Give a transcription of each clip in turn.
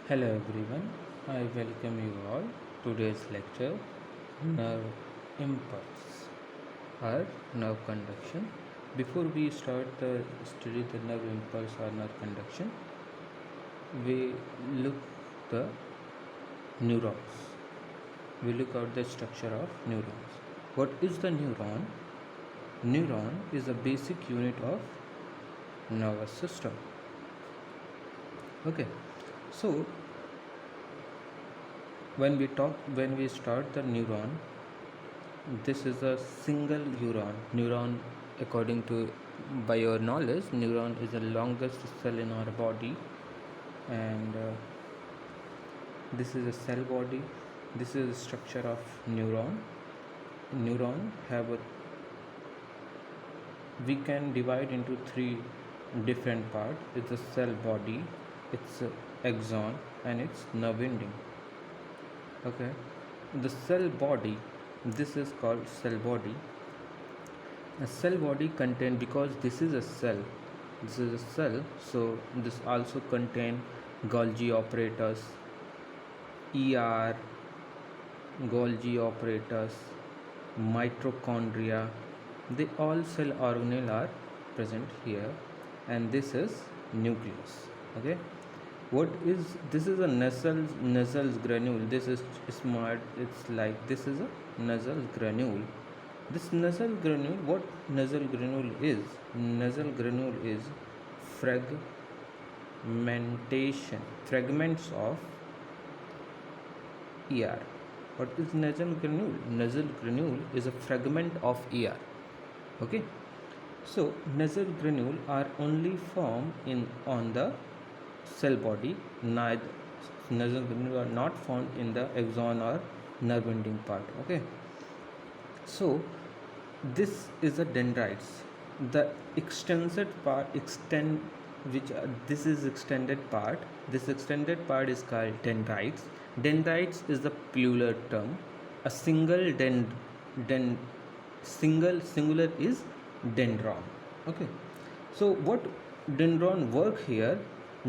Hello everyone, I welcome you all. Today's lecture nerve impulse or nerve conduction. Before we start the study the nerve impulse or nerve conduction, we look the neurons. We look at the structure of neurons. What is the neuron? Neuron is a basic unit of nervous system. Okay, so when we start the neuron, this is a single neuron. According to by your knowledge, neuron is the longest cell in our body, and this is a cell body. This is the structure of neuron have a, we can divide into three different parts. It's a cell body, it's a axon, and it's nerve ending. Okay, the cell body, this is called cell body. A cell body contain, because this is a cell, so this also contain Golgi operators, er, Golgi operators, mitochondria. They all cell organelle are present here, and this is nucleus. Okay, what is this? Is a nasal granule. This is smart. It's like this is a nasal granule. This nasal granule, what nasal granule is? Nasal granule is fragments of ER. What is nasal granule? Nasal granule is a fragment of ER. Okay, so nasal granule are only found in on the cell body. Neither nasal granule are not found in the axon or nerve ending part. Okay, so this is a dendrites. The extended part this is extended part. This extended part is called dendrites. Dendrites is the plural term. A singular is dendron. Okay, so what dendron work here?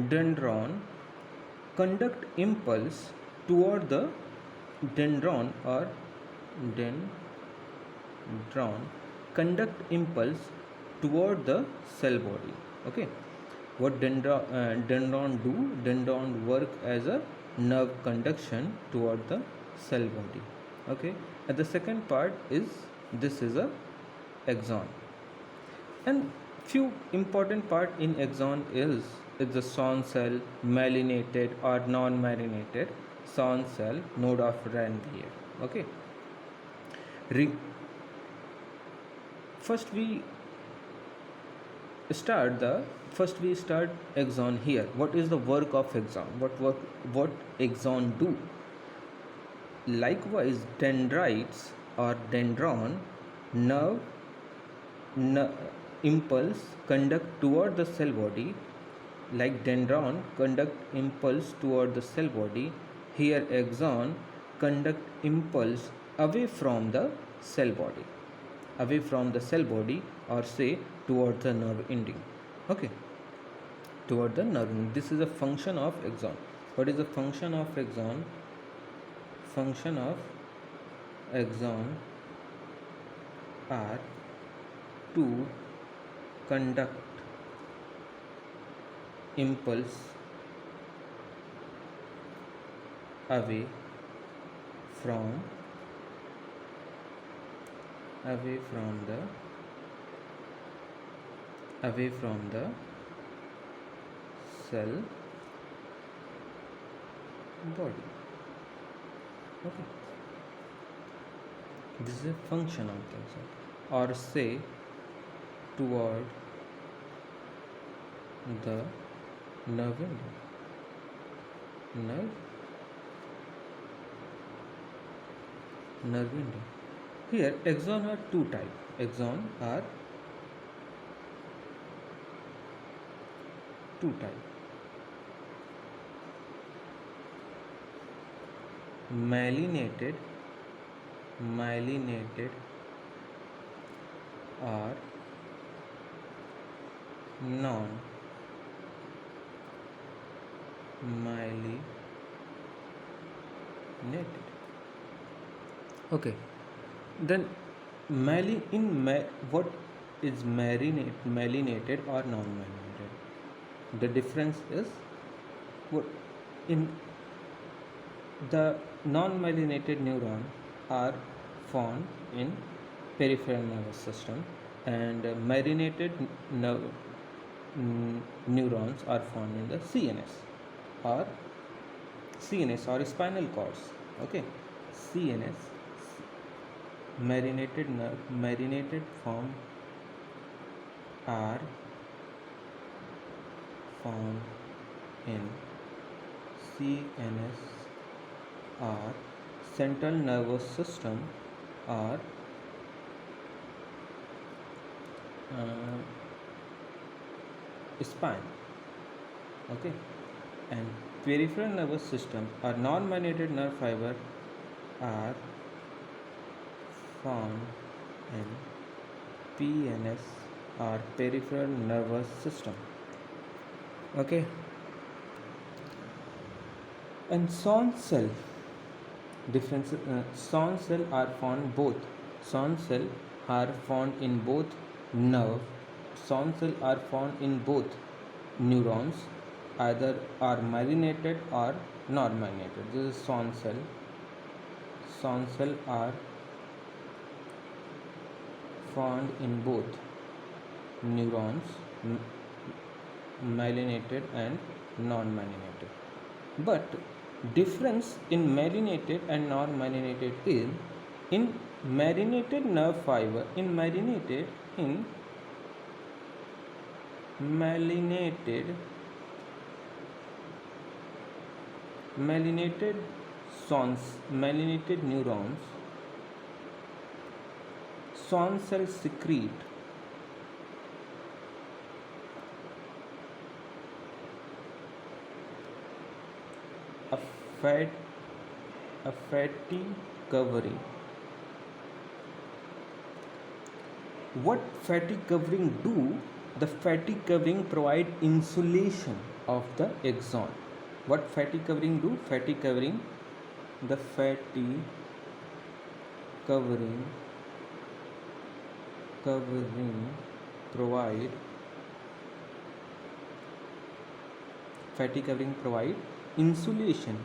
Dendron conduct impulse toward the dendron or dendron conduct impulse toward the cell body. Okay, what dendron do? Dendron work as a nerve conduction toward the cell body. Okay, and the second part is, this is a axon, and few important part in axon is the Schwann cell, myelinated or non-myelinated Schwann cell, node of Ranvier. Okay, first we start axon here. What is the work of axon? What axon do? Likewise, dendrites or dendron nerve impulse conduct toward the cell body. Like dendron conduct impulse toward the cell body, here axon conduct impulse away from the cell body, or say toward the nerve ending. Okay, toward the nerve ending. This is a function of axon. What is the function of axon? Function of axon are to conduct impulse away from the cell body. Okay, this is a function of the axon, or say toward the nerve ending. Nerve ending. Here axon are two type. Axon are two type. Myelinated or non myelinated. Okay, then what is myelinated or non-myelinated? The difference is what in the non-myelinated neurons are found in peripheral nervous system, and myelinated nerve, neurons are found in the or CNS or spinal cords. Okay, CNS, marinated form are found in CNS or central nervous system or spine. Okay, and peripheral nervous system or non-myelinated nerve fiber are found in PNS or peripheral nervous system. Okay, and Schwann cell difference. Schwann cell are found both. Schwann cell are found in both nerve. Schwann cell are found in both neurons, either are myelinated or non-myelinated. This is Schwann cell. Schwann cell are found in both neurons, myelinated and non-myelinated. But difference in myelinated and non-myelinated is in myelinated nerve fiber. In myelinated myelinated neurons, Schwann cells secrete a fatty covering. What fatty covering do? The fatty covering provide insulation of the axon. What fatty covering do? The fatty covering provide insulation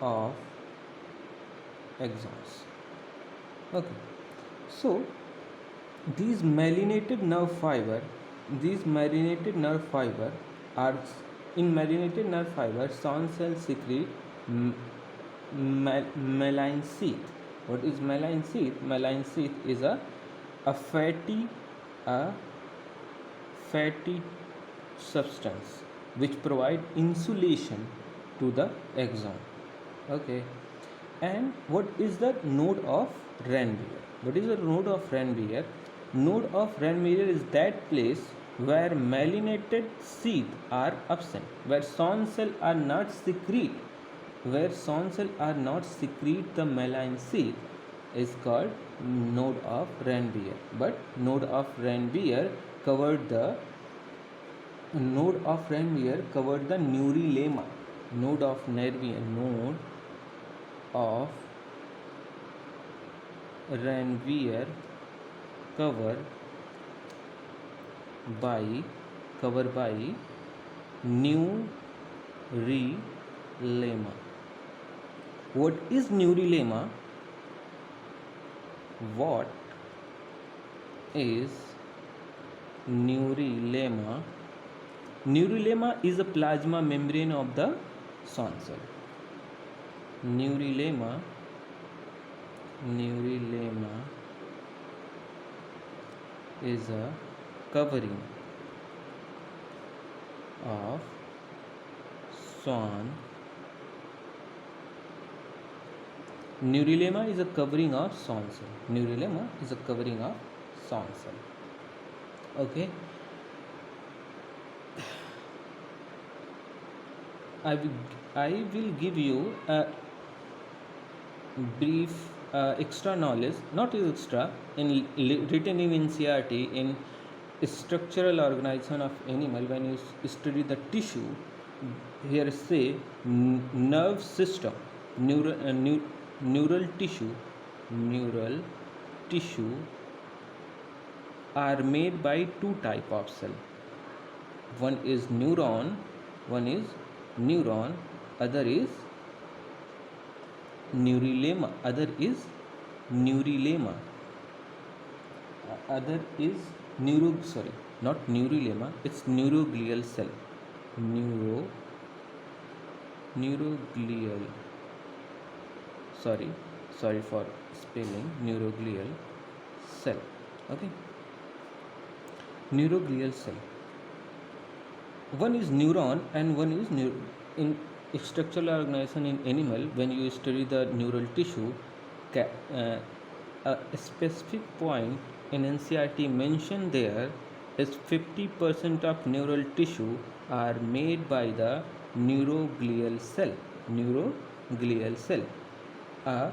of axons. Okay, so these myelinated nerve fiber are in myelinated nerve fiber. Schwann cells secrete myelin sheath. What is myelin sheath? Myelin sheath is a fatty substance which provide insulation to the axon. Okay, and what is the node of Ranvier? What is the node of Ranvier? Node of Ranvier is that place where myelinated sheath are absent, where Schwann cell are not secrete, the myelin sheath is called node of Ranvier. But node of Ranvier covered the neurilemma. Node of Ranvier covered by neurilemma. What is neurilemma? What is neurilemma? Neurilemma is a plasma membrane of the Schwann cell. Neurilemma is a covering of Schwann. Neurilemma is a covering of Schwann cell. Okay. I will give you a brief extra knowledge, not extra, written in NCERT in structural organization of animal. When you study the tissue, here say nerve system, neural tissue, neural tissue are made by two type of cell. One is neuron, other is neurulema, other is not neurulema, it's neuroglial cell. Neuroglial, sorry for spelling, neuroglial cell. Okay, neuroglial cell, one is neuron and one is in structural organization in animal. When you study the neural tissue, a specific point in NCRT mentioned there is 50% of neural tissue are made by the neuroglial cell. Uh,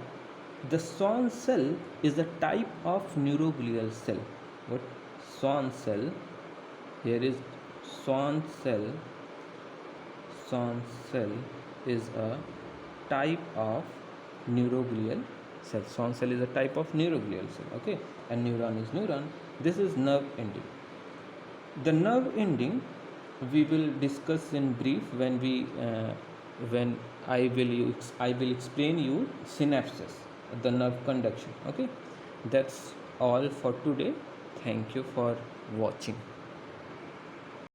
the Schwann cell is a type of neuroglial cell. What Schwann cell? Here is Schwann cell. Schwann cell is a type of neuroglial cell. Schwann cell is a type of neuroglial cell. Okay, and neuron is neuron. This is nerve ending. The nerve ending we will discuss in brief when I will explain you synapses, the nerve conduction. Okay, that's all for today. Thank you for watching.